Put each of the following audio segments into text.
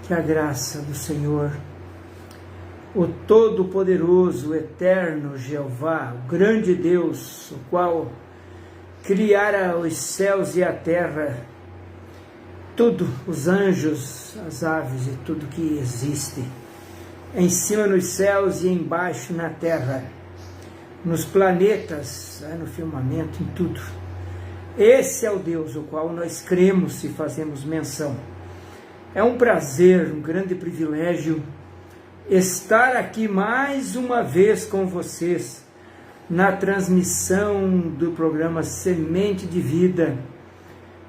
Que a graça do Senhor, o Todo-Poderoso, o Eterno Jeová, o grande Deus, o qual criara os céus e a terra, tudo, os anjos, as aves e tudo que existe, em cima nos céus e embaixo na terra, nos planetas, no firmamento, em tudo. Esse é o Deus o qual nós cremos e fazemos menção. É um prazer, um grande privilégio estar aqui mais uma vez com vocês na transmissão do programa Semente de Vida.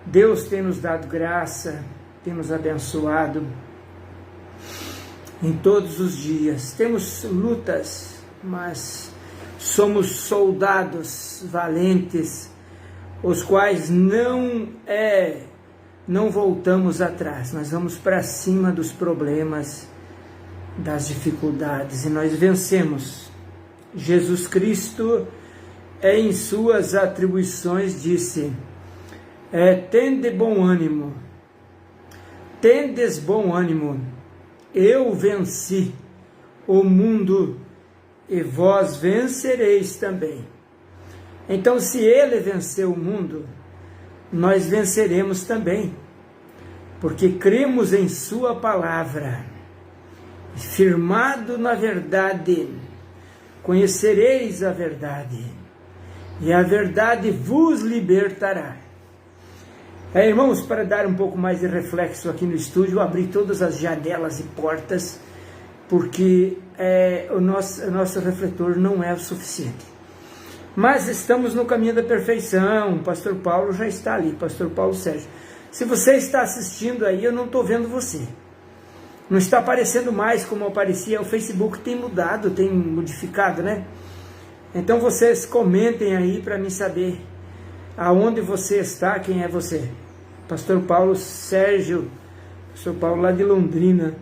Deus tem nos dado graça, tem nos abençoado em todos os dias. Temos lutas, mas somos soldados valentes, os quais não voltamos atrás. Nós vamos para cima dos problemas, das dificuldades, e nós vencemos. Jesus Cristo, em suas atribuições, disse: tende bom ânimo, tendes bom ânimo, eu venci o mundo e vós vencereis também. Então, se ele venceu o mundo, nós venceremos também, porque cremos em sua palavra, firmado na verdade. Conhecereis a verdade, e a verdade vos libertará. Irmãos, para dar um pouco mais de reflexo aqui no estúdio, eu abri todas as janelas e portas, porque o nosso refletor não é o suficiente. Mas estamos no caminho da perfeição. O pastor Paulo já está ali, pastor Paulo Sérgio. Se você está assistindo aí, eu não estou vendo você. Não está aparecendo mais como aparecia. O Facebook tem mudado, tem modificado, né? Então vocês comentem aí para mim saber aonde você está, quem é você. Pastor Paulo Sérgio, pastor Paulo lá de Londrina,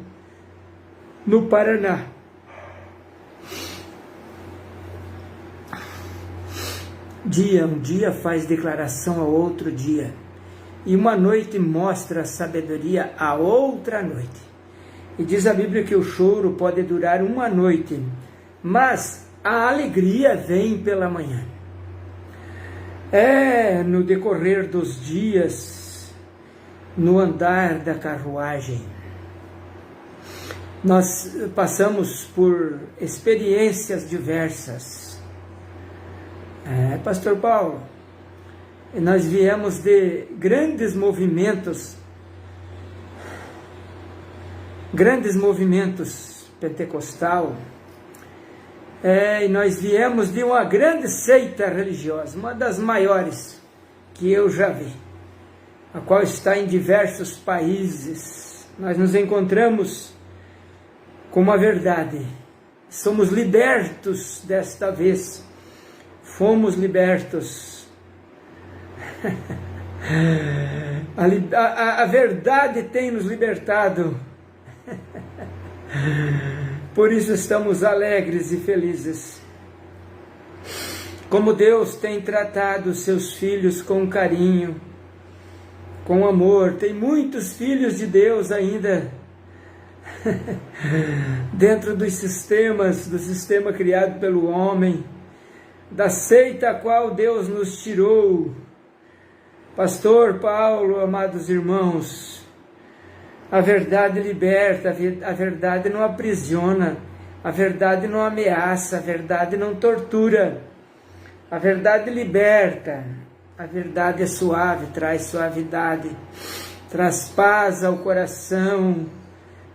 no Paraná. Um dia faz declaração a outro dia, e uma noite mostra a sabedoria a outra noite. E diz a Bíblia que o choro pode durar uma noite, mas a alegria vem pela manhã. No decorrer dos dias, no andar da carruagem, nós passamos por experiências diversas. Pastor Paulo, nós viemos de grandes movimentos pentecostal, e nós viemos de uma grande seita religiosa, uma das maiores que eu já vi, a qual está em diversos países. Nós nos encontramos com uma verdade, somos libertos desta vez, fomos libertos. A verdade tem nos libertado. Por isso estamos alegres e felizes. Como Deus tem tratado seus filhos com carinho, com amor. Tem muitos filhos de Deus ainda dentro dos sistemas, do sistema criado pelo homem, da seita a qual Deus nos tirou. Pastor Paulo, amados irmãos, a verdade liberta, a verdade não aprisiona, a verdade não ameaça, a verdade não tortura, a verdade liberta, a verdade é suave, traz suavidade, traz paz ao coração,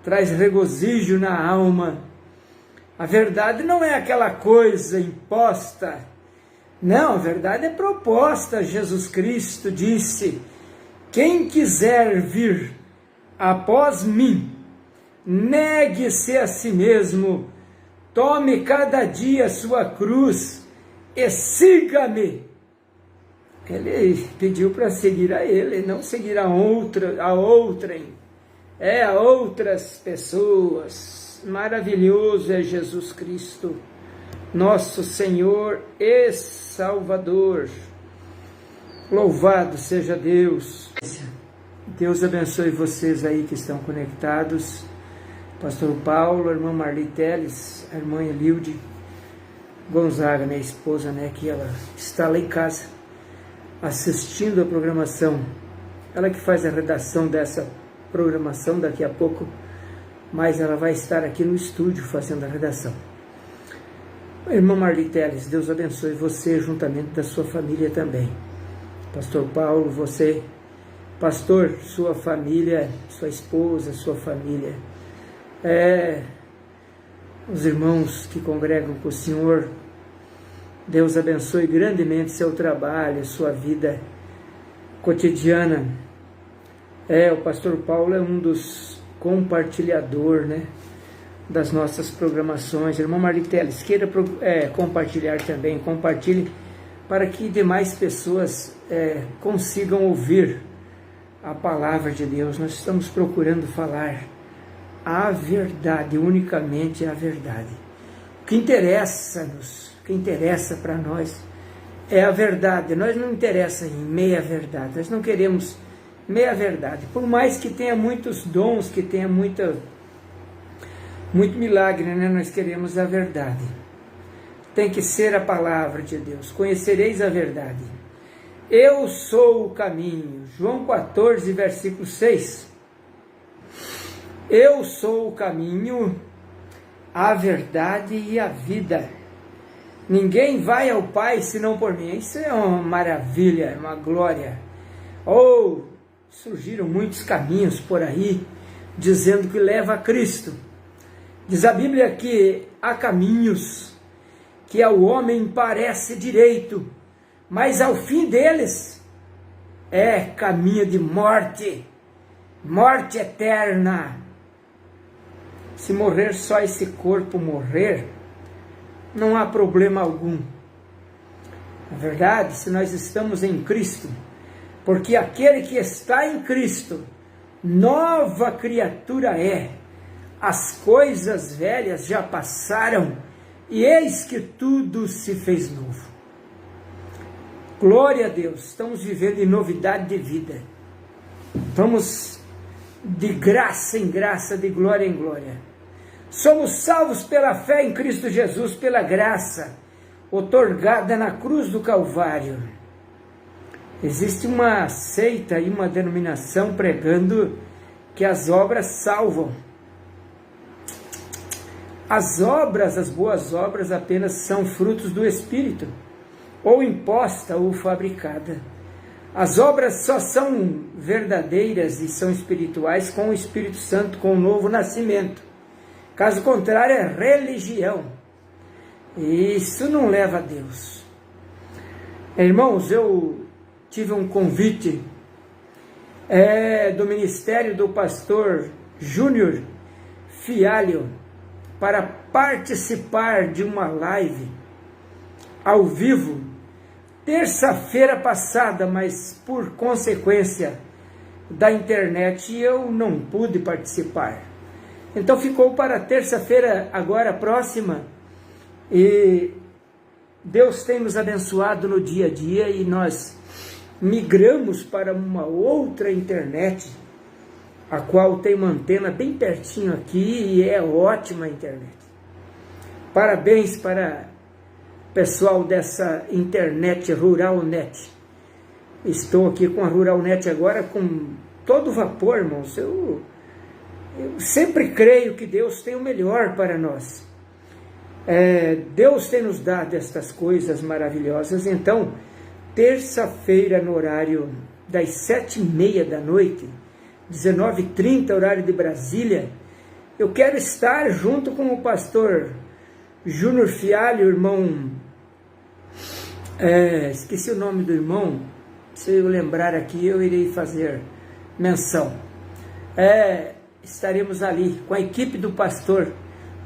traz regozijo na alma. A verdade não é aquela coisa imposta, não, a verdade é proposta. Jesus Cristo disse: quem quiser vir após mim, negue-se a si mesmo, tome cada dia sua cruz e siga-me. Ele pediu para seguir a ele, não seguir a outrem, a outras pessoas. Maravilhoso é Jesus Cristo, nosso Senhor e Salvador. Louvado seja Deus. Deus abençoe vocês aí que estão conectados. Pastor Paulo, a irmã Marli Teles, a irmã Elilde Gonzaga, minha esposa, né, que ela está lá em casa assistindo a programação. Ela que faz a redação dessa programação daqui a pouco, mas ela vai estar aqui no estúdio fazendo a redação. Irmã Marli Teles, Deus abençoe você juntamente da sua família também. Pastor Paulo, você, pastor, sua família, sua esposa, sua família, os irmãos que congregam com o Senhor, Deus abençoe grandemente seu trabalho, sua vida cotidiana. O pastor Paulo é um dos compartilhadores, né, das nossas programações. Irmão Marli Teles, queira compartilhar também, compartilhe para que demais pessoas consigam ouvir a palavra de Deus. Nós estamos procurando falar a verdade, unicamente a verdade. O que interessa-nos, o que interessa para nós é a verdade. Nós não interessa em meia verdade, nós não queremos meia verdade. Por mais que tenha muitos dons, que tenha muito milagre, né? Nós queremos a verdade. Tem que ser a palavra de Deus. Conhecereis a verdade. Eu sou o caminho. João 14, versículo 6. Eu sou o caminho, a verdade e a vida. Ninguém vai ao Pai senão por mim. Isso é uma maravilha, é uma glória. Surgiram muitos caminhos por aí, dizendo que leva a Cristo. Diz a Bíblia que há caminhos que ao homem parece direito, mas ao fim deles é caminho de morte, morte eterna. Se morrer só esse corpo morrer, não há problema algum. Na verdade, se nós estamos em Cristo, porque aquele que está em Cristo, nova criatura é. As coisas velhas já passaram, e eis que tudo se fez novo. Glória a Deus, estamos vivendo em novidade de vida. Vamos de graça em graça, de glória em glória. Somos salvos pela fé em Cristo Jesus, pela graça outorgada na cruz do Calvário. Existe uma seita e uma denominação pregando que as obras salvam. As obras, as boas obras, apenas são frutos do Espírito, ou imposta ou fabricada. As obras só são verdadeiras e são espirituais com o Espírito Santo, com o novo nascimento. Caso contrário, é religião. E isso não leva a Deus. Irmãos, eu tive um convite do ministério do pastor Júnior Fialho para participar de uma live ao vivo, terça-feira passada, mas por consequência da internet eu não pude participar. Então ficou para terça-feira agora próxima, e Deus tem nos abençoado no dia a dia e nós migramos para uma outra internet, a qual tem uma antena bem pertinho aqui e é ótima a internet. Parabéns para o pessoal dessa internet RuralNet. Estou aqui com a RuralNet agora com todo vapor, irmãos. Eu sempre creio que Deus tem o melhor para nós. Deus tem nos dado estas coisas maravilhosas. Então, terça-feira, no horário das 7h30 da noite, 19h30, horário de Brasília, eu quero estar junto com o pastor Júnior Fialho, irmão, esqueci o nome do irmão, se eu lembrar aqui eu irei fazer menção. Estaremos ali com a equipe do pastor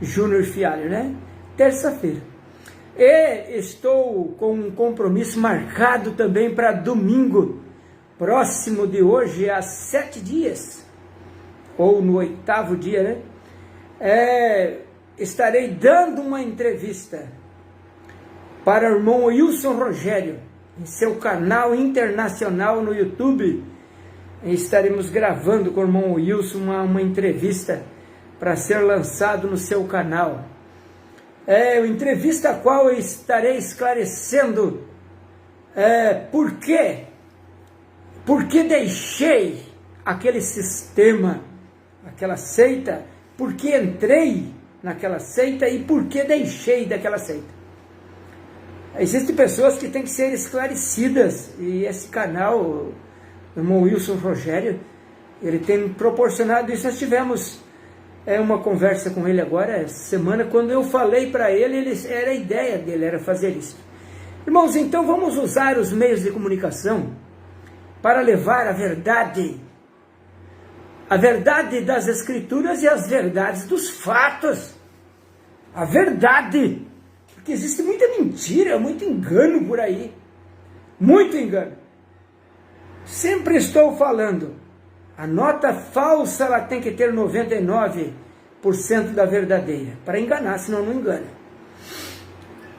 Júnior Fialho, né? Terça-feira. E estou com um compromisso marcado também para domingo, próximo de hoje, há 7 dias, ou no 8º dia, né? Estarei dando uma entrevista para o irmão Wilson Rogério, em seu canal internacional no YouTube, estaremos gravando com o irmão Wilson uma entrevista para ser lançado no seu canal. Uma entrevista a qual eu estarei esclarecendo por que deixei aquele sistema, aquela seita, por que entrei naquela seita e por que deixei daquela seita. Existem pessoas que têm que ser esclarecidas, e esse canal, o irmão Wilson Rogério, ele tem me proporcionado isso. Nós tivemos uma conversa com ele agora, essa semana, quando eu falei para ele, era a ideia dele, era fazer isso. Irmãos, então vamos usar os meios de comunicação para levar a verdade das Escrituras e as verdades dos fatos. A verdade, porque existe muita mentira, muito engano por aí, muito engano. Sempre estou falando, a nota falsa ela tem que ter 99% da verdadeira, para enganar, senão não engana.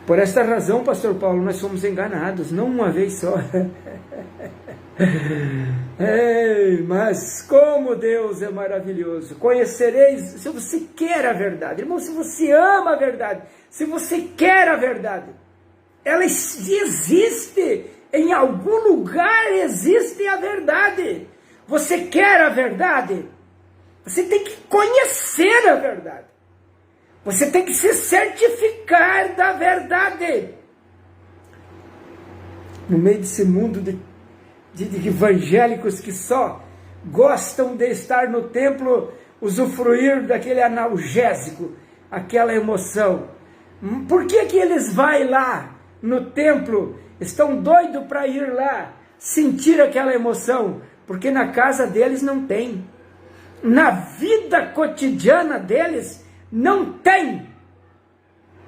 Por esta razão, pastor Paulo, nós somos enganados, não uma vez só. Mas como Deus é maravilhoso. Conhecereis, se você quer a verdade, irmão, se você ama a verdade, se você quer a verdade, ela existe, em algum lugar existe a verdade. Você quer a verdade? Você tem que conhecer a verdade. Você tem que se certificar da verdade. No meio desse mundo de evangélicos que só gostam de estar no templo, usufruir daquele analgésico, aquela emoção. Por que eles vão lá no templo, estão doidos para ir lá, sentir aquela emoção? Porque na casa deles não tem. Na vida cotidiana deles, não tem.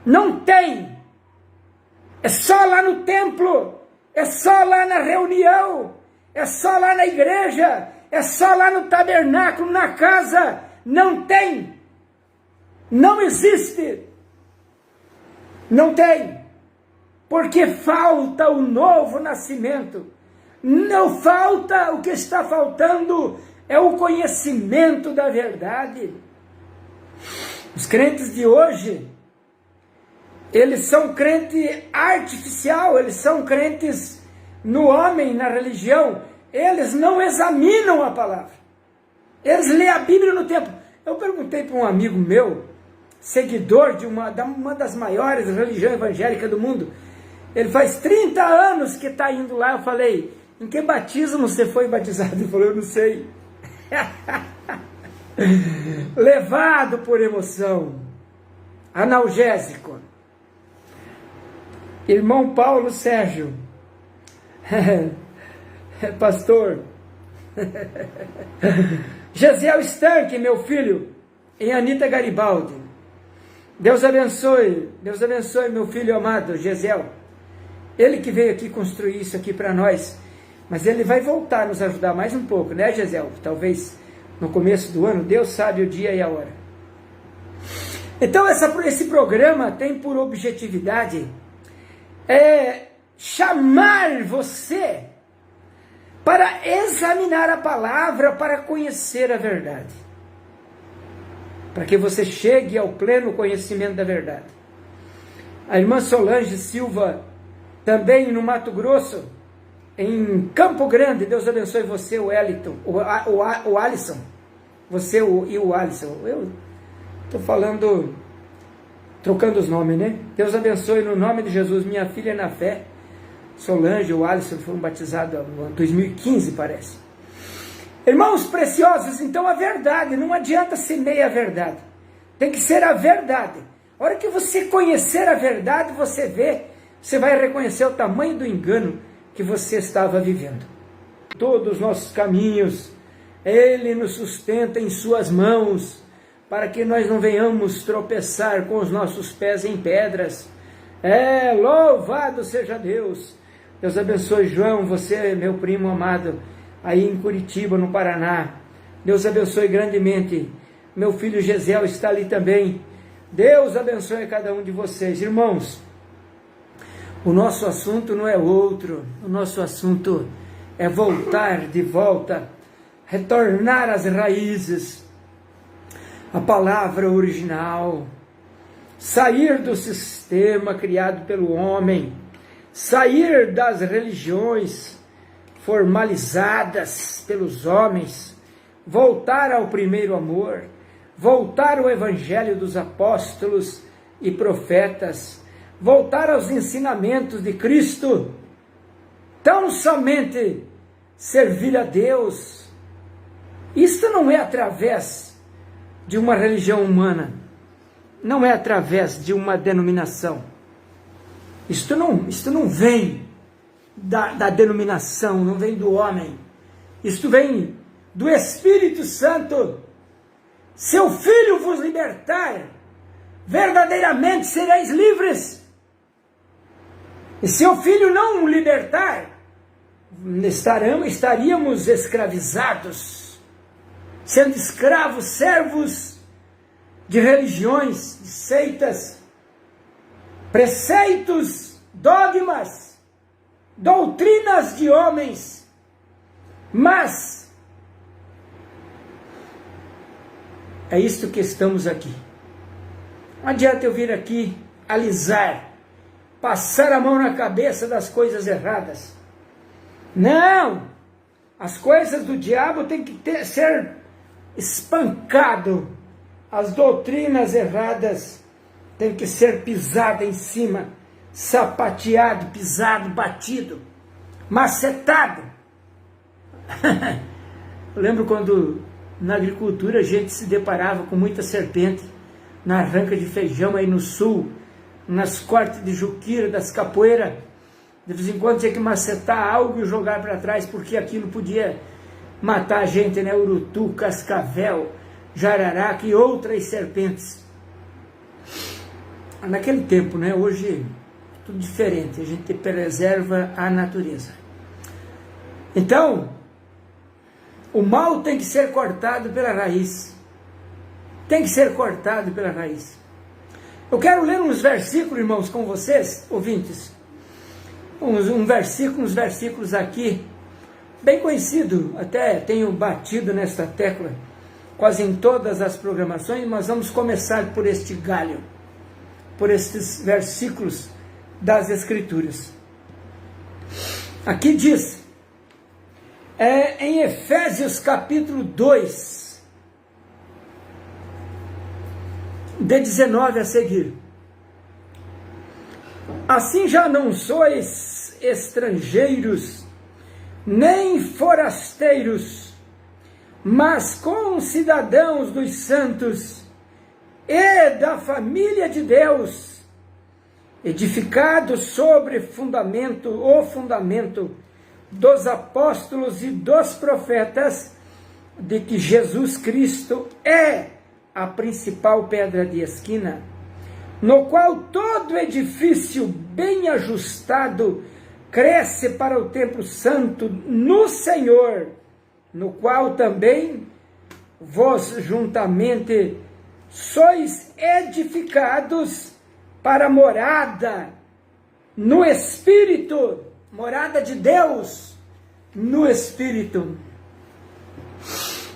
Não tem. É só lá no templo, é só lá na reunião, é só lá na igreja, é só lá no tabernáculo, na casa. Não tem. Não existe. Não tem. Porque falta o novo nascimento. Não falta, o que está faltando é o conhecimento da verdade. Os crentes de hoje, eles são crente artificial, eles são crentes no homem, na religião. Eles não examinam a palavra. Eles lêem a Bíblia no tempo. Eu perguntei para um amigo meu, seguidor de uma das maiores religiões evangélicas do mundo. Ele faz 30 anos que está indo lá. Eu falei, em que batismo você foi batizado? Ele falou, eu não sei. Levado por emoção, analgésico. Irmão Paulo Sérgio, pastor, Gesiel Stanque, meu filho, e Anita Garibaldi. Deus abençoe meu filho amado, Gesiel. Ele que veio aqui construir isso aqui para nós, mas ele vai voltar a nos ajudar mais um pouco, né, Gesiel? Talvez no começo do ano, Deus sabe o dia e a hora. Então esse programa tem por objetividade chamar você para examinar a palavra, para conhecer a verdade, para que você chegue ao pleno conhecimento da verdade. A irmã Solange Silva, também no Mato Grosso, em Campo Grande, Deus abençoe você, o Eliton, o Alisson, você e o Alisson. Eu estou falando, trocando os nomes, né? Deus abençoe no nome de Jesus, minha filha na fé, Solange e o Alisson foram batizados em 2015, parece. Irmãos preciosos, então a verdade, não adianta ser meia verdade, tem que ser a verdade. A hora que você conhecer a verdade, você vai reconhecer o tamanho do engano que você estava vivendo. Todos os nossos caminhos, Ele nos sustenta em suas mãos, para que nós não venhamos tropeçar com os nossos pés em pedras. Louvado seja Deus. Deus abençoe João, você, meu primo amado, aí em Curitiba, no Paraná. Deus abençoe grandemente. Meu filho Gesiel está ali também. Deus abençoe cada um de vocês. Irmãos, o nosso assunto não é outro. O nosso assunto é voltar de volta retornar às raízes, a palavra original, sair do sistema criado pelo homem, sair das religiões formalizadas pelos homens, voltar ao primeiro amor, voltar ao evangelho dos apóstolos e profetas, voltar aos ensinamentos de Cristo, tão somente servir a Deus. Isto não é através de uma religião humana, não é através de uma denominação. Isto não vem da denominação, não vem do homem. Isto vem do Espírito Santo. Se o Filho vos libertar, verdadeiramente sereis livres. E se o Filho não libertar, estaríamos escravizados, sendo escravos, servos de religiões, de seitas, preceitos, dogmas, doutrinas de homens. Mas é isto que estamos aqui. Não adianta eu vir aqui alisar, passar a mão na cabeça das coisas erradas. Não! As coisas do diabo têm que ser espancado. As doutrinas erradas têm que ser pisada em cima, sapateado, pisado, batido, macetado. Eu lembro quando na agricultura a gente se deparava com muita serpente na arranca de feijão aí no sul, nas cortes de juquira, das capoeiras. De vez em quando tinha que macetar algo e jogar para trás, porque aquilo podia matar a gente, né? Urutu, cascavel, jararaca e outras serpentes. Naquele tempo, né? Hoje tudo diferente, a gente preserva a natureza. Então, o mal tem que ser cortado pela raiz. Tem que ser cortado pela raiz. Eu quero ler uns versículos, irmãos, com vocês, ouvintes. Uns versículos aqui, bem conhecido, até tenho batido nesta tecla quase em todas as programações, mas vamos começar por este galho, por estes versículos das Escrituras. Aqui diz, em Efésios capítulo 2, de 19 a seguir. Assim já não sois estrangeiros, nem forasteiros, mas concidadãos dos santos e da família de Deus, edificados sobre o fundamento dos apóstolos e dos profetas, de que Jesus Cristo é a principal pedra de esquina, no qual todo edifício bem ajustado cresce para o templo santo no Senhor, no qual também vós juntamente sois edificados para morada no Espírito, morada de Deus no Espírito.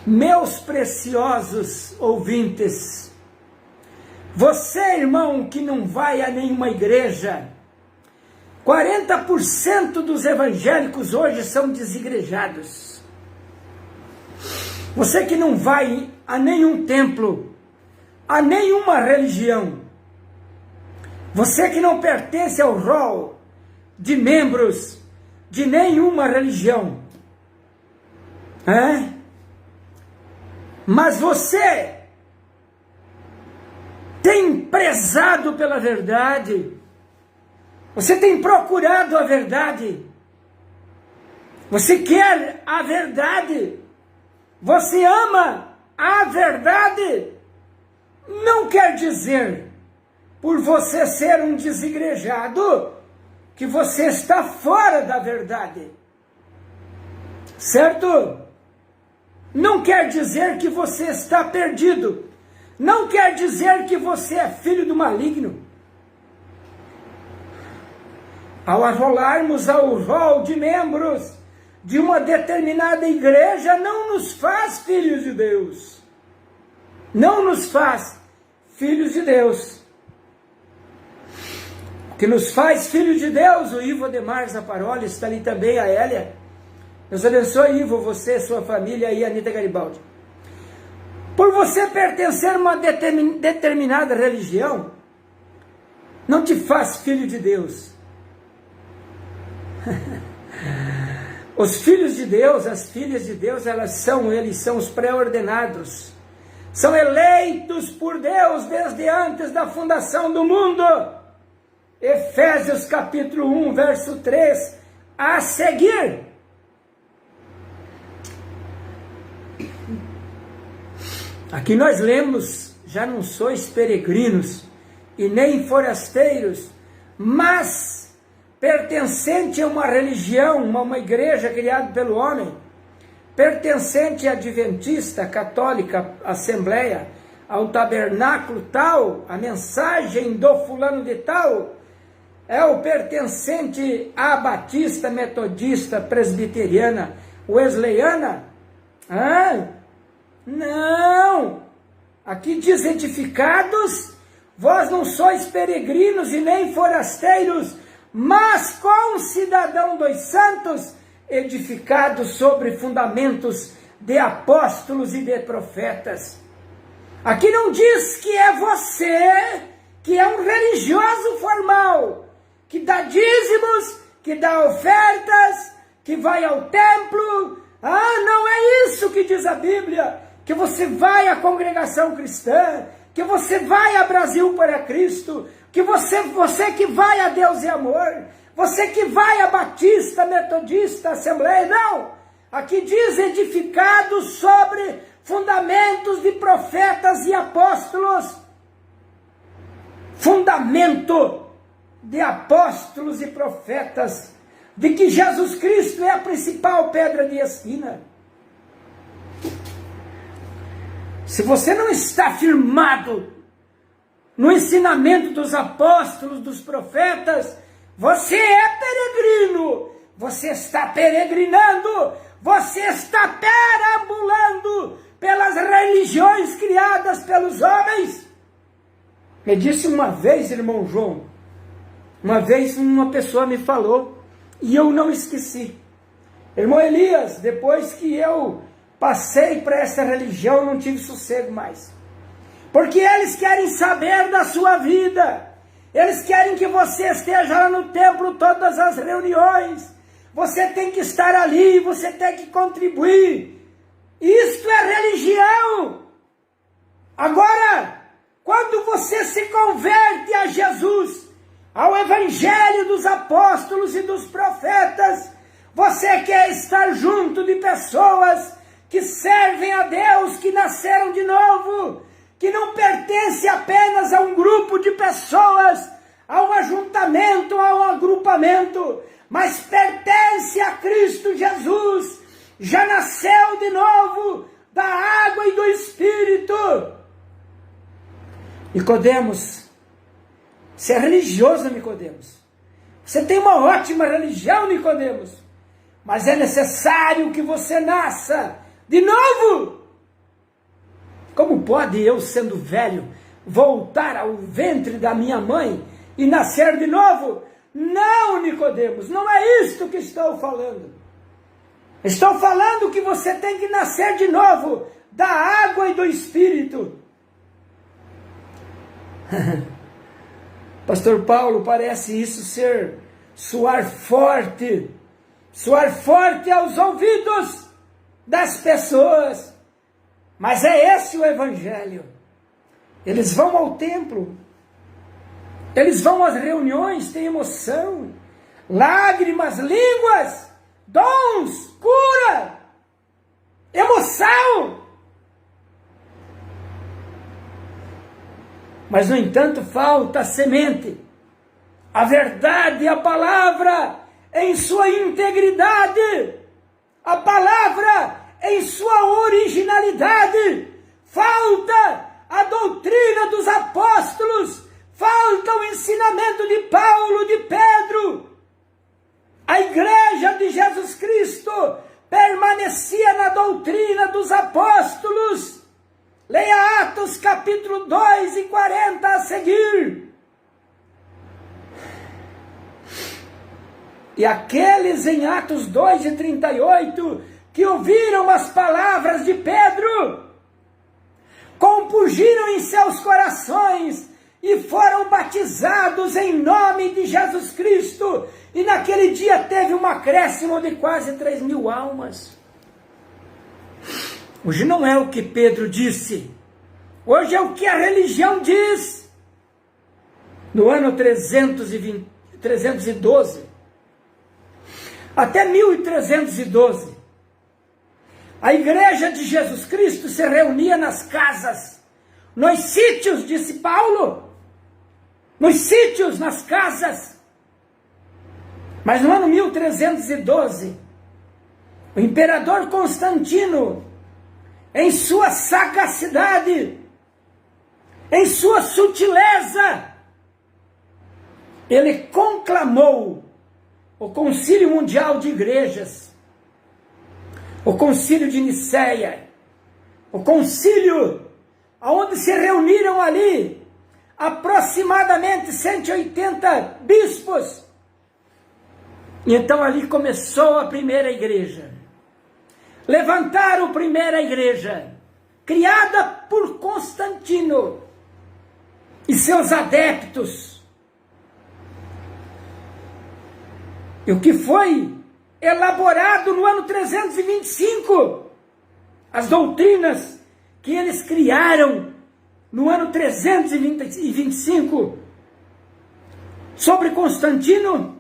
Meus preciosos ouvintes, você, irmão, que não vai a nenhuma igreja, 40% dos evangélicos hoje são desigrejados. Você que não vai a nenhum templo, a nenhuma religião, você que não pertence ao rol de membros de nenhuma religião, mas você tem prezado pela verdade, você tem procurado a verdade, você quer a verdade, você ama a verdade. Não quer dizer, por você ser um desigrejado, que você está fora da verdade, certo? Não quer dizer que você está perdido, não quer dizer que você é filho do maligno. Ao arrolarmos ao rol de membros de uma determinada igreja não nos faz filhos de Deus. Não nos faz filhos de Deus. O que nos faz filhos de Deus, o Ivo Ademar Zaparoli, está ali também, a Hélia. Deus abençoe, Ivo, você, sua família e a Anitta Garibaldi. Por você pertencer a uma determinada religião, não te faz filho de Deus. Os filhos de Deus, as filhas de Deus, eles são os pré-ordenados. São eleitos por Deus desde antes da fundação do mundo. Efésios capítulo 1, verso 3, a seguir. Aqui nós lemos, já não sois peregrinos e nem forasteiros, mas pertencente a uma religião, uma igreja criada pelo homem, pertencente à adventista, católica, assembleia, ao tabernáculo tal, a mensagem do fulano de tal, é o pertencente à batista, metodista, presbiteriana, wesleyana? Não! Aqui diz edificados, vós não sois peregrinos e nem forasteiros, mas concidadão dos santos, edificados sobre fundamentos de apóstolos e de profetas. Aqui não diz que é você, que é um religioso formal, que dá dízimos, que dá ofertas, que vai ao templo. Não é isso que diz a Bíblia, que você vai à congregação cristã, que você vai a Brasil para Cristo, que você que vai a Deus e Amor, você que vai a Batista, Metodista, Assembleia. Não! Aqui diz edificados sobre fundamentos de profetas e apóstolos. Fundamento de apóstolos e profetas, de que Jesus Cristo é a principal pedra de esquina. Se você não está firmado no ensinamento dos apóstolos, dos profetas, você é peregrino, você está peregrinando, você está perambulando pelas religiões criadas pelos homens. Me disse uma vez, irmão João, uma vez uma pessoa me falou, e eu não esqueci. Irmão Elias, depois que eu passei para essa religião, não tive sossego mais. Porque eles querem saber da sua vida. Eles querem que você esteja lá no templo todas as reuniões. Você tem que estar ali, você tem que contribuir. Isto é religião. Agora, quando você se converte a Jesus, ao Evangelho dos apóstolos e dos profetas, você quer estar junto de pessoas que servem a Deus, que nasceram de novo, que não pertence apenas a um grupo de pessoas, a um ajuntamento, a um agrupamento, mas pertence a Cristo Jesus, já nasceu de novo da água e do Espírito. Nicodemos, você é religioso, Nicodemos. Você tem uma ótima religião, Nicodemos, mas é necessário que você nasça de novo. Como pode eu, sendo velho, voltar ao ventre da minha mãe e nascer de novo? Não, Nicodemos, não é isto que estou falando. Estou falando que você tem que nascer de novo da água e do Espírito. Pastor Paulo, parece isso soar forte aos ouvidos das pessoas, mas é esse o Evangelho. Eles vão ao templo, eles vão às reuniões, têm emoção, lágrimas, línguas, dons, cura, emoção. Mas, no entanto, falta a semente, a verdade, a palavra em sua integridade, a palavra em sua originalidade. Falta a doutrina dos apóstolos, falta o ensinamento de Paulo, de Pedro. A igreja de Jesus Cristo Cristo permanecia na doutrina dos apóstolos. Leia Atos capítulo 2 e 40 a seguir. E aqueles em Atos 2 e 38 que ouviram as palavras de Pedro, compungiram em seus corações e foram batizados em nome de Jesus Cristo. E naquele dia teve um acréscimo de quase 3.000 almas. Hoje não é o que Pedro disse. Hoje é o que a religião diz. No ano 312, até 1312, a igreja de Jesus Cristo se reunia nas casas, nos sítios, disse Paulo, nos sítios, nas casas. Mas no ano 1312, o imperador Constantino, em sua sagacidade, em sua sutileza, ele conclamou o Concílio Mundial de Igrejas, o Concílio de Nicéia, o concílio onde se reuniram ali aproximadamente 180 bispos. E então ali começou a primeira igreja. Levantaram a primeira igreja, criada por Constantino e seus adeptos. E o que foi elaborado no ano 325, as doutrinas que eles criaram no ano 325 sobre Constantino,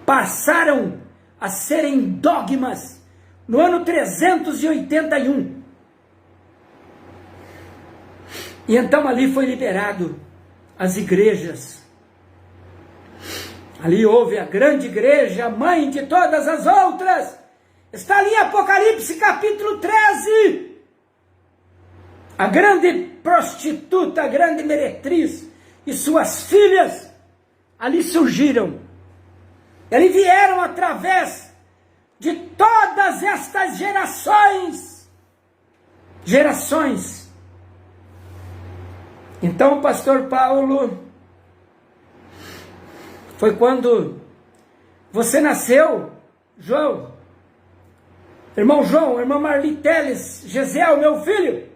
passaram a serem dogmas no ano 381. E então ali foi liberado as igrejas. Ali houve a grande igreja, a mãe de todas as outras. Está ali em Apocalipse capítulo 13. A grande prostituta, a grande meretriz e suas filhas ali surgiram. Ali vieram através de todas estas gerações. Então o pastor Paulo, foi quando você nasceu, João, irmão Marli Teles, Gesiel, meu filho.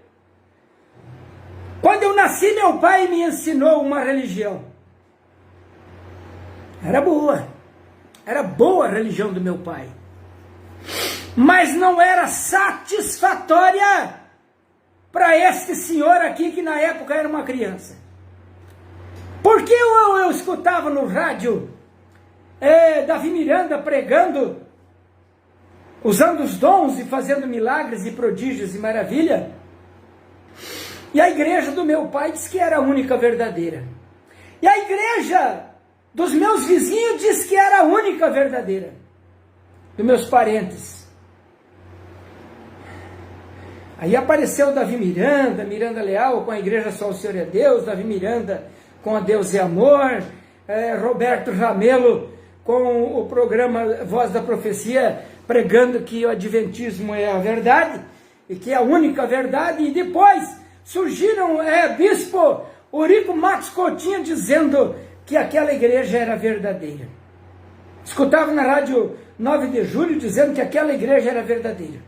Quando eu nasci, meu pai me ensinou uma religião. Era boa a religião do meu pai. Mas não era satisfatória para este senhor aqui, que na época era uma criança. Porque eu escutava no rádio Davi Miranda pregando, usando os dons e fazendo milagres e prodígios e maravilha. E a igreja do meu pai disse que era a única verdadeira. E a igreja dos meus vizinhos disse que era a única verdadeira. Dos meus parentes. Aí apareceu Davi Miranda, Miranda Leal com a igreja Só o Senhor é Deus, Davi Miranda com a Deus é Amor, Roberto Ramelo com o programa Voz da Profecia, pregando que o adventismo é a verdade, e que é a única verdade. E depois surgiram bispo Eurico Matos Coutinho dizendo que aquela igreja era verdadeira. Escutava na rádio 9 de julho dizendo que aquela igreja era verdadeira.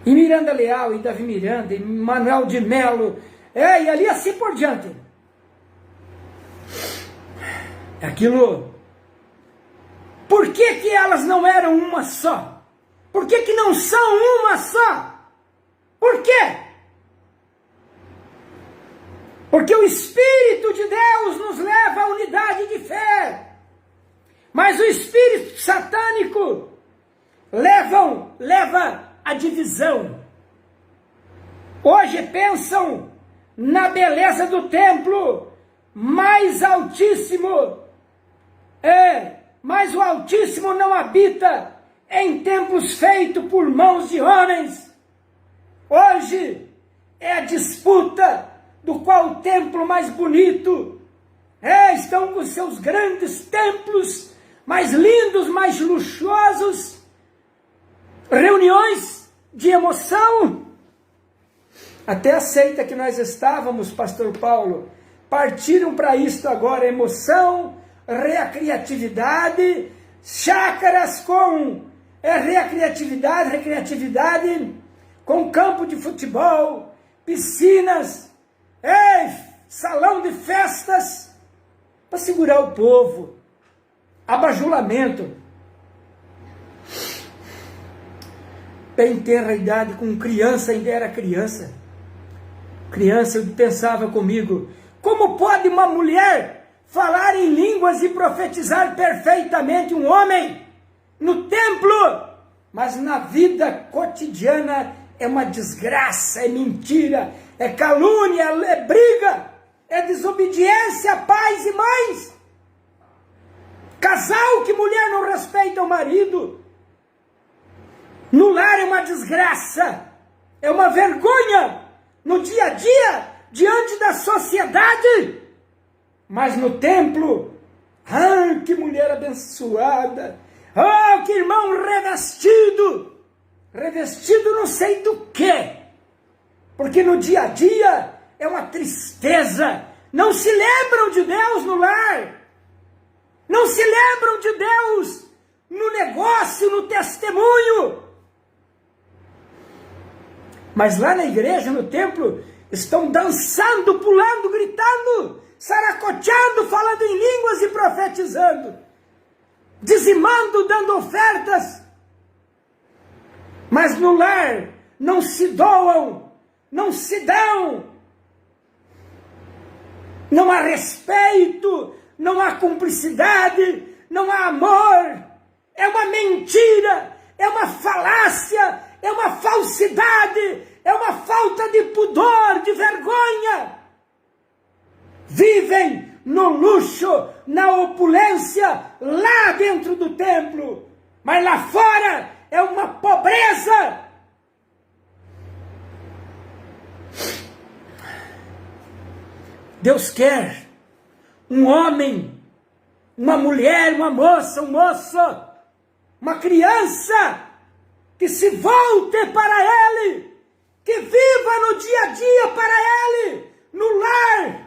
E Miranda Leal, e Davi Miranda, e Manuel de Melo, e ali assim por diante. Aquilo. Por que elas não eram uma só? Por que não são uma só? Por quê? Porque o Espírito de Deus nos leva à unidade de fé. Mas o espírito satânico leva à divisão. Hoje pensam na beleza do templo mais altíssimo. Mas o Altíssimo não habita em templos feitos por mãos de homens. Hoje é a disputa do qual o templo mais bonito. Estão com seus grandes templos mais lindos, mais luxuosos, reuniões de emoção. Até a seita que nós estávamos, pastor Paulo, partiram para isto agora, emoção, recreatividade, chácaras com recreatividade, com campo de futebol, piscinas, salão de festas, para segurar o povo, abajulamento. Bem tenra idade, com criança, ainda era criança, eu pensava comigo, como pode uma mulher falar em línguas e profetizar perfeitamente um homem no templo, mas na vida cotidiana é uma desgraça, é mentira, é calúnia, é briga, é desobediência a pais e mães, casal que mulher não respeita o marido, no lar é uma desgraça, é uma vergonha, no dia a dia, diante da sociedade, mas no templo, que mulher abençoada, que irmão revestido não sei do quê, porque no dia a dia é uma tristeza, não se lembram de Deus no lar, não se lembram de Deus no negócio, no testemunho, mas lá na igreja, no templo, estão dançando, pulando, gritando, saracoteando, falando em línguas e profetizando, dizimando, dando ofertas, mas no lar não se doam, não se dão, não há respeito, não há cumplicidade, não há amor, é uma mentira, é uma falácia, é uma falsidade, é uma falta de pudor, de vergonha. Vivem no luxo, na opulência, lá dentro do templo, mas lá fora é uma pobreza. Deus quer um homem, uma mulher, uma moça, um moço, uma criança, que se volte para Ele, que viva no dia a dia para Ele, no lar,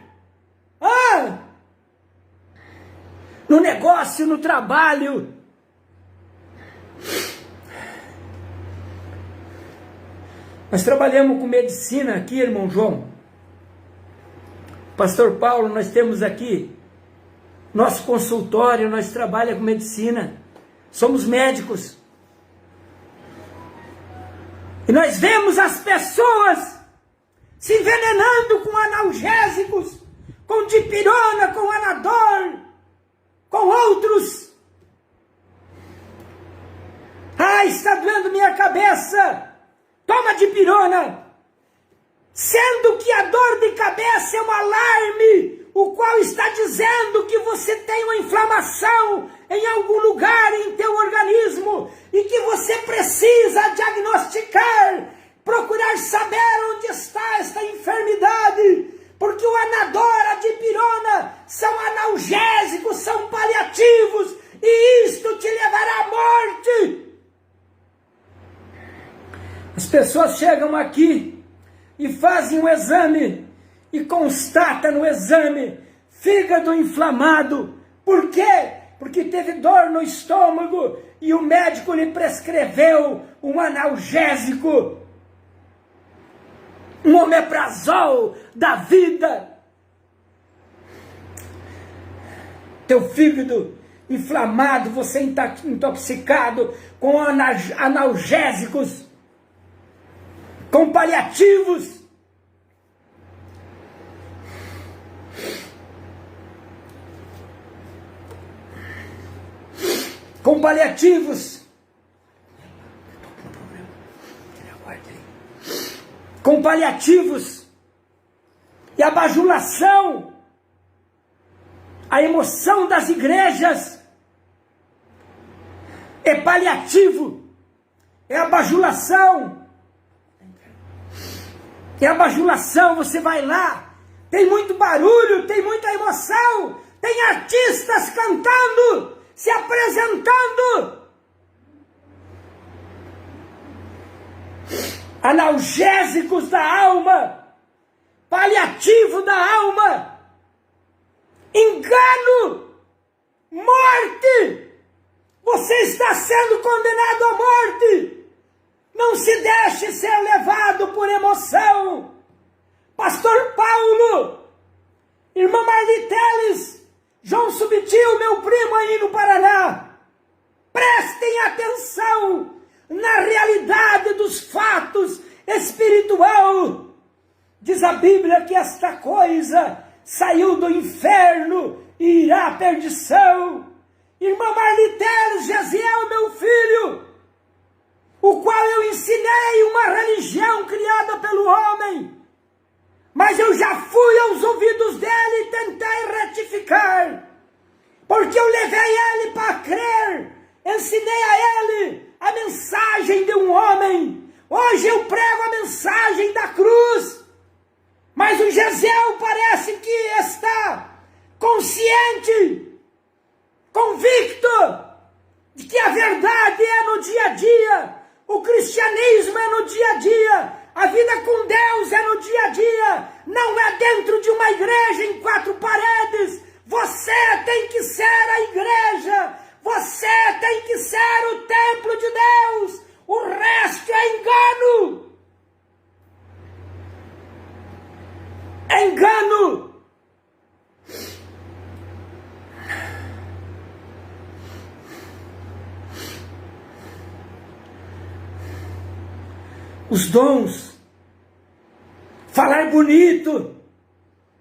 no negócio, no trabalho. Nós trabalhamos com medicina aqui, irmão João. Pastor Paulo, nós temos aqui nosso consultório, nós trabalhamos com medicina, somos médicos. E nós vemos as pessoas se envenenando com analgésicos, com dipirona, com anador, com outros. Está doendo minha cabeça, toma dipirona. Sendo que a dor de cabeça é um alarme, o qual está dizendo que você tem uma inflamação em algum lugar em teu organismo e que você precisa diagnosticar, procurar saber onde está esta enfermidade, porque o anador, a dipirona, são analgésicos, são paliativos, e isto te levará à morte. As pessoas chegam aqui e fazem um exame e constata no exame fígado inflamado. Por quê? Porque teve dor no estômago e o médico lhe prescreveu um analgésico, um omeprazol da vida. Teu fígado inflamado, você está intoxicado com analgésicos, com paliativos. Com paliativos, com paliativos e a bajulação, a emoção das igrejas é paliativo, é a bajulação, você vai lá, tem muito barulho, tem muita emoção, tem artistas cantando, se apresentando analgésicos da alma, paliativo da alma, engano, morte. Você está sendo condenado à morte. Não se deixe ser levado por emoção. Pastor Paulo, irmã Marli Teles, João Subtil, meu primo aí no Paraná, prestem atenção na realidade dos fatos espiritual. Diz a Bíblia que esta coisa saiu do inferno e irá à perdição. Irmã Marli Teles, Gesiel, meu filho, o qual eu ensinei uma religião criada pelo homem, mas eu já fui aos ouvidos dele e tentei retificar, porque eu levei ele para crer, ensinei a ele a mensagem de um homem. Hoje eu prego a mensagem da cruz, mas o Gesiel parece que está consciente, convicto de que a verdade é no dia a dia, o cristianismo é no dia a dia, a vida com Deus é no dia a dia, não é dentro de uma igreja em quatro paredes. Você tem que ser a igreja, você tem que ser o templo de Deus, o resto é engano. É engano. Os dons, falar bonito,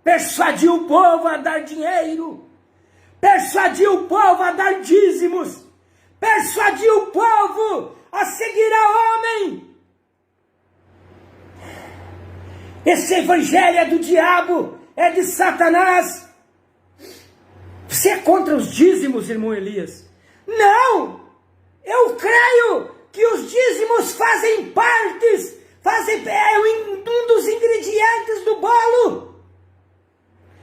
persuadir o povo a dar dinheiro, persuadir o povo a dar dízimos, persuadir o povo a seguir a homem. Esse evangelho é do diabo, é de Satanás. Você é contra os dízimos, irmão Elias? Não! Eu creio que os dízimos fazem um dos ingredientes do bolo.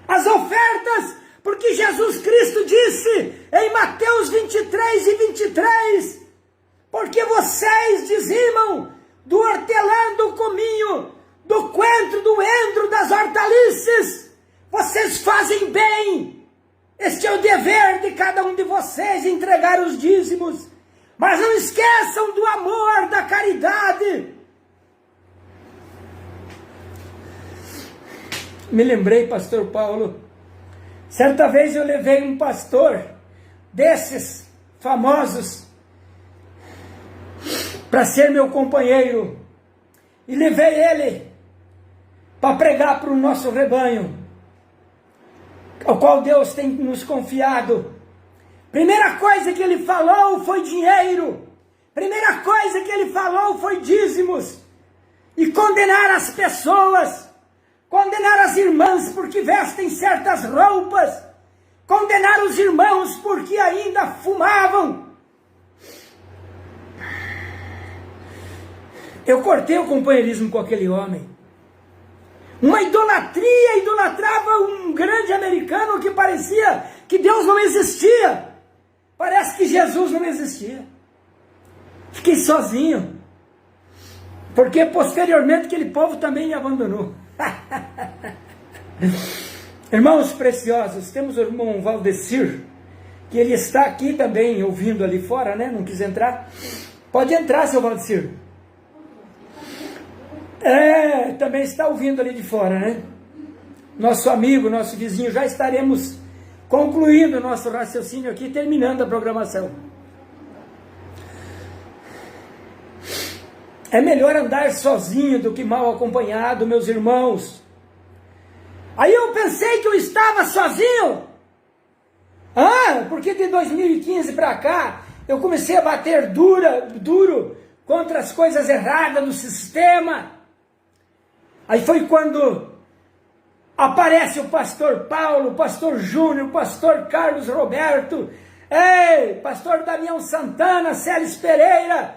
As ofertas, porque Jesus Cristo disse em Mateus 23 e 23, porque vocês dizimam do hortelã, do cominho, do coentro, do endro, das hortaliças, vocês fazem bem. Este é o dever de cada um de vocês, entregar os dízimos. Mas não esqueçam do amor, da caridade. Me lembrei, pastor Paulo, certa vez eu levei um pastor desses famosos para ser meu companheiro e levei ele para pregar para o nosso rebanho, ao qual Deus tem nos confiado. Primeira coisa que ele falou foi dinheiro. Primeira coisa que ele falou foi dízimos. E condenar as pessoas. Condenar as irmãs porque vestem certas roupas. Condenar os irmãos porque ainda fumavam. Eu cortei o companheirismo com aquele homem. Uma idolatria, idolatrava um grande americano que parecia que Deus não existia. Parece que Jesus não existia. Fiquei sozinho. Porque posteriormente aquele povo também me abandonou. Irmãos preciosos, temos o irmão Valdecir, que ele está aqui também ouvindo ali fora, né? Não quis entrar. Pode entrar, seu Valdecir. Também está ouvindo ali de fora, né? Nosso amigo, nosso vizinho, já estaremos concluindo o nosso raciocínio aqui, terminando a programação. É melhor andar sozinho do que mal acompanhado, meus irmãos. Aí eu pensei que eu estava sozinho. Porque de 2015 para cá, eu comecei a bater duro contra as coisas erradas do sistema. Aí foi quando aparece o pastor Paulo, o pastor Júnior, o pastor Carlos Roberto, pastor Damião Santana, Célis Pereira,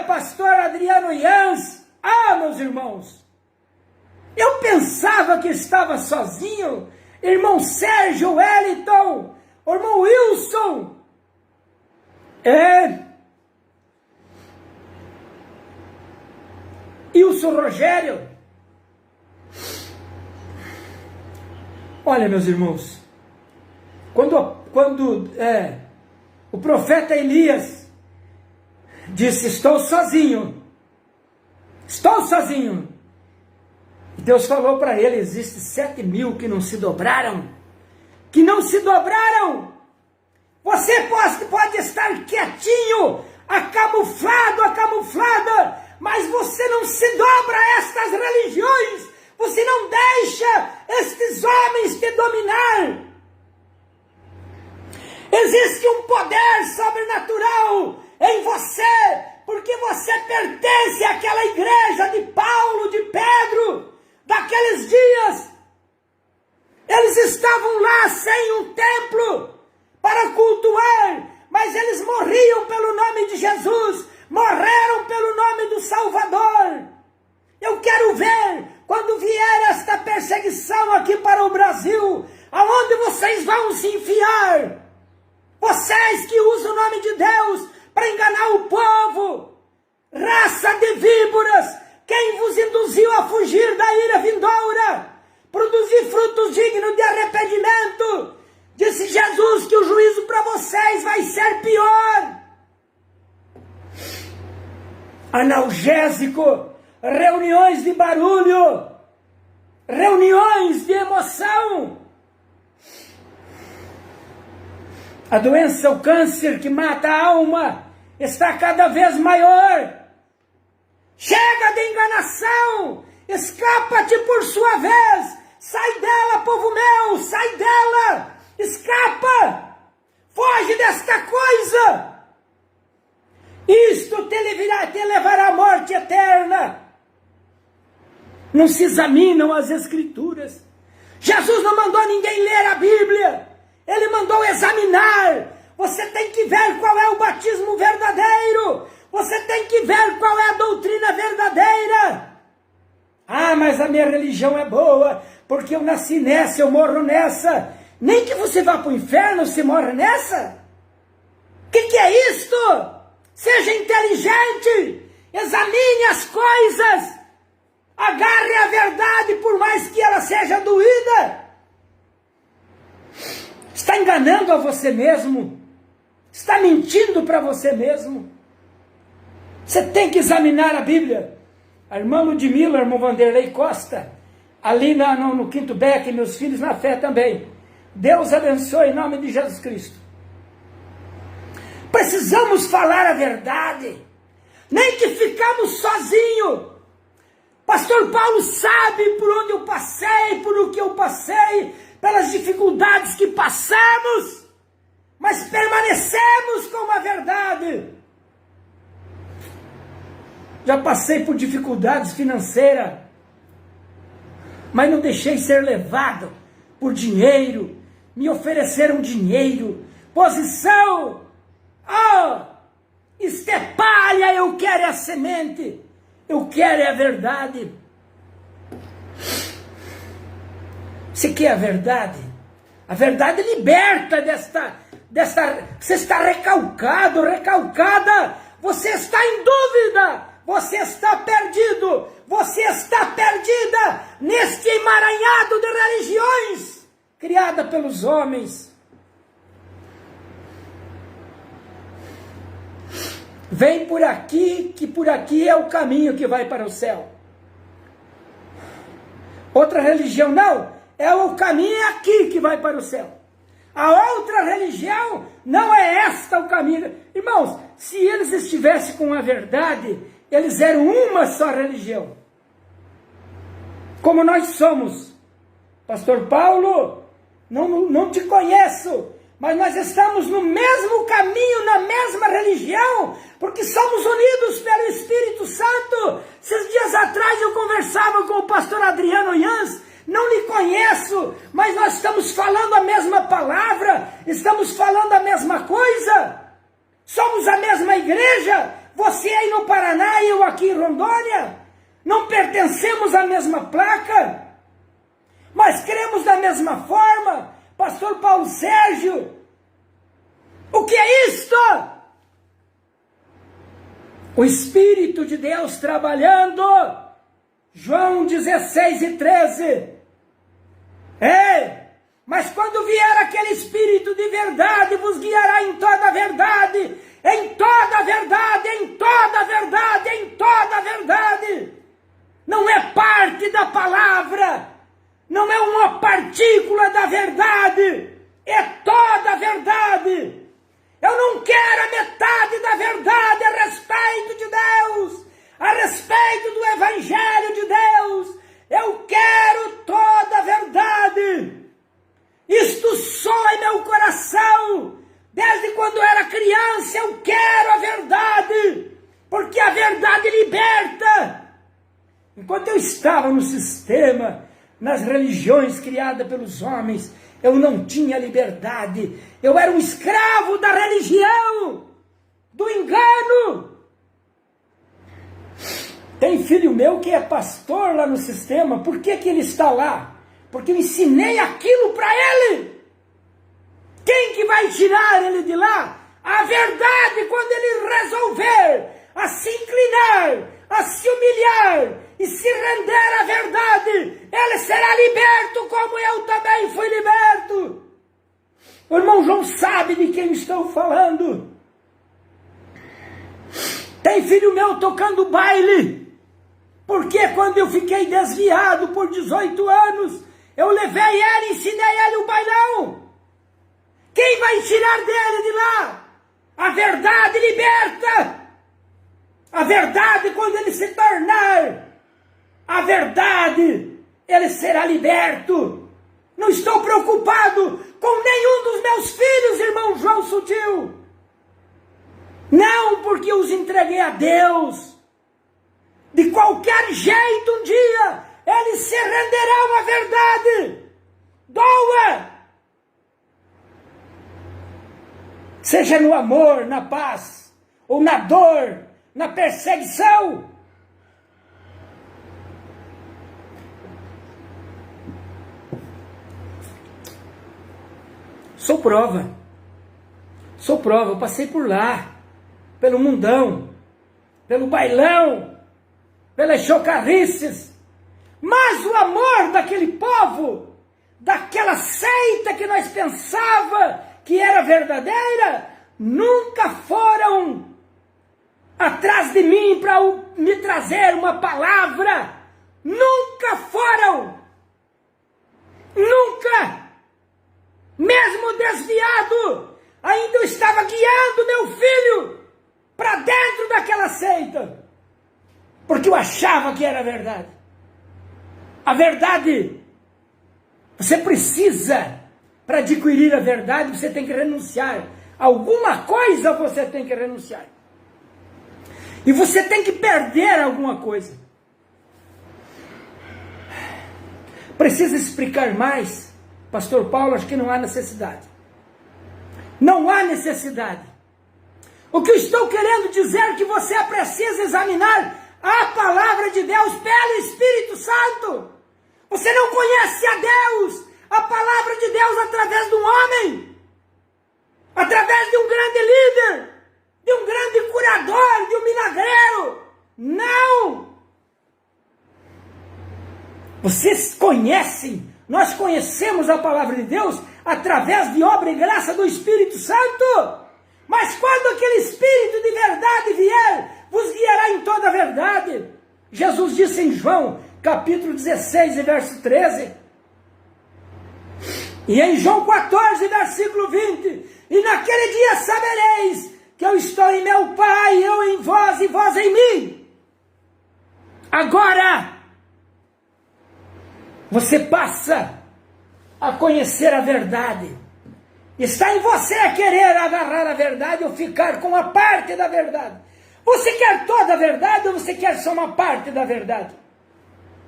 pastor Adriano Yans. Meus irmãos, eu pensava que estava sozinho. Irmão Sérgio Wellington, irmão Wilson, Ilson Rogério. Olha, meus irmãos, quando o profeta Elias disse: estou sozinho, Deus falou para ele: existe 7.000 que não se dobraram, Você pode estar quietinho, camuflada, mas você não se dobra a estas religiões, você não deixa estes homens te dominar. Existe um poder sobrenatural em você, porque você pertence àquela igreja de Paulo, de Pedro, daqueles dias. Eles estavam lá sem um templo para cultuar, mas eles morriam pelo nome de Jesus, morreram pelo nome do Salvador. Eu quero ver, quando vier esta perseguição aqui para o Brasil, aonde vocês vão se enfiar? Vocês que usam o nome de Deus para enganar o povo, raça de víboras, quem vos induziu a fugir da ira vindoura, produzir frutos dignos de arrependimento? Disse Jesus que o juízo para vocês vai ser pior. Analgésico, reuniões de barulho, reuniões de emoção. A doença, o câncer que mata a alma, está cada vez maior. Chega de enganação, escapa-te por sua vez, sai dela, povo meu, sai dela, escapa, foge desta coisa. Isto te levará à morte eterna. Não se examinam as Escrituras. Jesus não mandou ninguém ler a Bíblia, Ele mandou examinar. Você tem que ver qual é o batismo verdadeiro, você tem que ver qual é a doutrina verdadeira. Ah, mas a minha religião é boa, porque eu nasci nessa, eu morro nessa. Nem que você vá para o inferno, você morre nessa? O que é isto? Seja inteligente, examine as coisas, agarre a verdade por mais que ela seja doída. Está enganando a você mesmo, está mentindo para você mesmo. Você tem que examinar a Bíblia. A irmã Ludmila, a irmã Vanderlei Costa, ali no Quinto Beck, meus filhos na fé também. Deus abençoe em nome de Jesus Cristo. Precisamos falar a verdade, nem que ficamos sozinhos. Pastor Paulo sabe por onde eu passei, por o que eu passei, pelas dificuldades que passamos, mas permanecemos com a verdade. Já passei por dificuldades financeiras, mas não deixei ser levado por dinheiro. Me ofereceram dinheiro, posição. Oh, isto é palha, eu quero a semente, eu quero a verdade. Você quer a verdade? A verdade liberta desta você está recalcada, você está em dúvida, você está perdido, você está perdida neste emaranhado de religiões criada pelos homens. Vem por aqui, que por aqui é o caminho que vai para o céu. Outra religião não, é o caminho aqui que vai para o céu. A outra religião não é esta o caminho. Irmãos, se eles estivessem com a verdade, eles eram uma só religião. Como nós somos. Pastor Paulo, não te conheço, mas nós estamos no mesmo caminho, na mesma religião, porque somos unidos pelo Espírito Santo. Esses dias atrás eu conversava com o pastor Adriano Jans, não lhe conheço, mas nós estamos falando a mesma palavra, estamos falando a mesma coisa, somos a mesma igreja, você aí no Paraná e eu aqui em Rondônia, não pertencemos à mesma placa, mas cremos da mesma forma. Pastor Paulo Sérgio, o que é isto? O Espírito de Deus trabalhando. João 16:13. Mas quando vier aquele Espírito de verdade, vos guiará em toda a verdade, em toda a verdade, em toda a verdade, em toda a verdade. Não é parte da palavra, não é uma partícula da verdade, é toda a verdade. Eu não quero a metade da verdade a respeito de Deus, a respeito do Evangelho de Deus. Eu quero toda a verdade. Isto soa em meu coração. Desde quando eu era criança eu quero a verdade, porque a verdade liberta. Enquanto eu estava no sistema, nas religiões criadas pelos homens, eu não tinha liberdade. Eu era um escravo da religião, do engano. Tem filho meu que é pastor lá no sistema. Por que ele está lá? Porque eu ensinei aquilo para ele. Quem que vai tirar ele de lá? A verdade, quando ele resolver a se inclinar, a se humilhar e se render à verdade, ele será liberto como eu também fui liberto. O irmão João sabe de quem estou falando. Tem filho meu tocando baile, porque quando eu fiquei desviado por 18 anos, eu levei ele, ensinei ele o bailão. Quem vai tirar dele de lá? A verdade liberta. A verdade, quando ele se tornar a verdade, ele será liberto. Não estou preocupado com nenhum dos meus filhos, irmão João Sutil. Não, porque os entreguei a Deus. De qualquer jeito, um dia, eles se renderão à verdade. Doa! Seja no amor, na paz, ou na dor, na perseguição. Sou prova, eu passei por lá, pelo mundão, pelo bailão, pelas chocarrices, mas o amor daquele povo, daquela seita que nós pensava que era verdadeira, nunca foram atrás de mim para me trazer uma palavra, nunca foram, nunca. Mesmo desviado, ainda eu estava guiando meu filho para dentro daquela seita, porque eu achava que era verdade. A verdade, você precisa, para adquirir a verdade, você tem que renunciar. Alguma coisa você tem que renunciar. E você tem que perder alguma coisa. Precisa explicar mais? Pastor Paulo, acho que não há necessidade. Não há necessidade. O que eu estou querendo dizer é que você precisa examinar a palavra de Deus pelo Espírito Santo. Você não conhece a Deus, a palavra de Deus, através de um homem, através de um grande líder, de um grande curador, de um milagreiro. Não! Vocês conhecem, nós conhecemos a palavra de Deus através de obra e graça do Espírito Santo. Mas quando aquele Espírito de verdade vier, vos guiará em toda a verdade. Jesus disse em João, capítulo 16, verso 13. E em João 14, versículo 20. E naquele dia sabereis que eu estou em meu Pai, eu em vós e vós em mim. Agora, você passa a conhecer a verdade. Está em você a querer agarrar a verdade ou ficar com a parte da verdade. Você quer toda a verdade ou você quer só uma parte da verdade?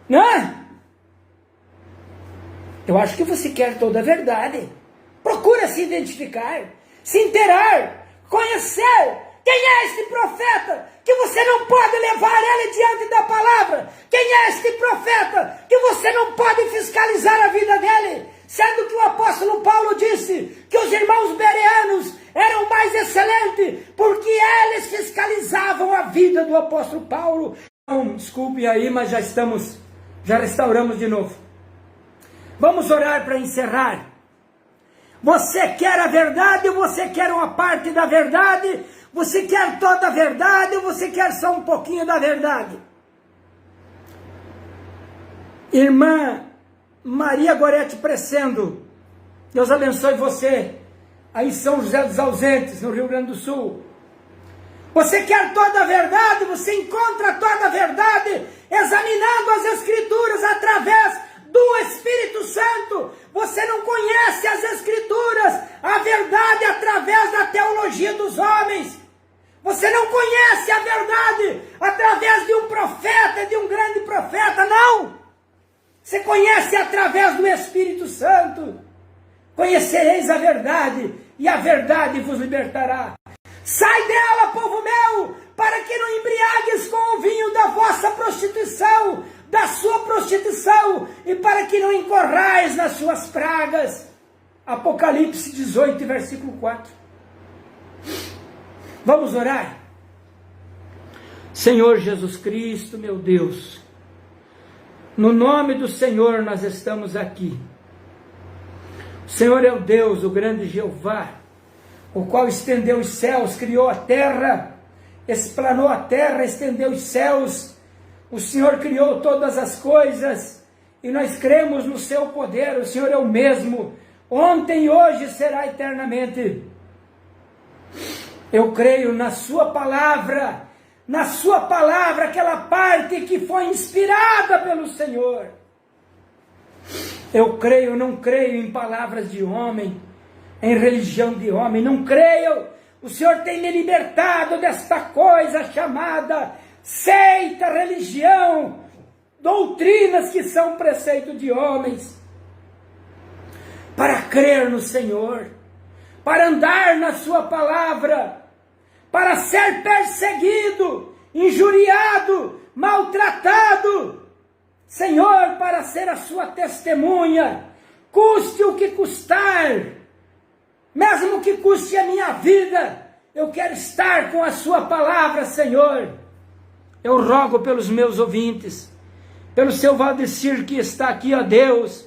Não é? Eu acho que você quer toda a verdade. Procura se identificar, se inteirar, conhecer. Quem é este profeta que você não pode levar ele diante da palavra? Quem é este profeta que você não pode fiscalizar a vida dele? Sendo que o apóstolo Paulo disse que os irmãos bereanos eram mais excelentes porque eles fiscalizavam a vida do apóstolo Paulo. Então, desculpe aí, mas já restauramos de novo. Vamos orar para encerrar. Você quer a verdade ou você quer uma parte da verdade? Você quer toda a verdade ou você quer só um pouquinho da verdade? Irmã Maria Gorete Prescendo, Deus abençoe você, aí em São José dos Ausentes, no Rio Grande do Sul. Você quer toda a verdade, você encontra toda a verdade examinando as Escrituras através do Espírito Santo. Você não conhece as Escrituras, a verdade através da teologia dos homens. Você não conhece a verdade através de um profeta, de um grande profeta, não. Você conhece através do Espírito Santo. Conhecereis a verdade, e a verdade vos libertará. Sai dela, povo meu, para que não embriagues com o vinho da vossa prostituição, da sua prostituição, e para que não incorrais nas suas pragas. Apocalipse 18, versículo 4. Vamos orar? Senhor Jesus Cristo, meu Deus, no nome do Senhor nós estamos aqui. O Senhor é o Deus, o grande Jeová, o qual estendeu os céus, criou a terra, esplanou a terra, estendeu os céus. O Senhor criou todas as coisas e nós cremos no seu poder. O Senhor é o mesmo, ontem e hoje será eternamente. Eu creio na sua palavra, aquela parte que foi inspirada pelo Senhor. Eu creio, não creio em palavras de homem, em religião de homem, não creio. O Senhor tem me libertado desta coisa chamada seita, religião, doutrinas que são preceito de homens, para crer no Senhor, para andar na sua palavra, para ser perseguido, injuriado, maltratado, Senhor, para ser a sua testemunha, custe o que custar, mesmo que custe a minha vida, eu quero estar com a sua palavra, Senhor. Eu rogo pelos meus ouvintes, pelo seu Valdecir que está aqui, ó Deus,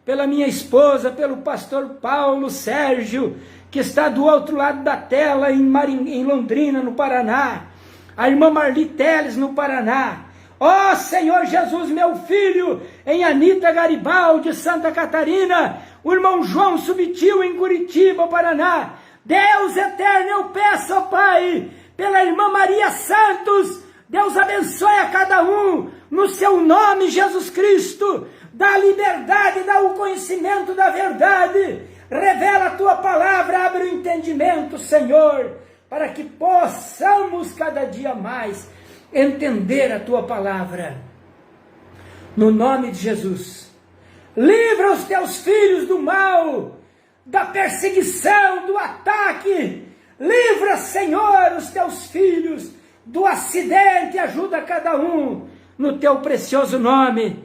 pela minha esposa, pelo pastor Paulo Sérgio, que está do outro lado da tela, em Londrina, no Paraná, a irmã Marli Teles, no Paraná, ó Senhor Jesus, meu filho, em Anita Garibaldi, Santa Catarina, o irmão João Subtil, em Curitiba, Paraná. Deus eterno, eu peço, ó Pai, pela irmã Maria Santos, Deus abençoe a cada um, no seu nome, Jesus Cristo, dá liberdade, dá o conhecimento da verdade, revela a tua palavra, abre o entendimento, Senhor, para que possamos cada dia mais entender a tua palavra. No nome de Jesus, livra os teus filhos do mal, da perseguição, do ataque, livra, Senhor, os teus filhos do acidente, ajuda cada um, no teu precioso nome.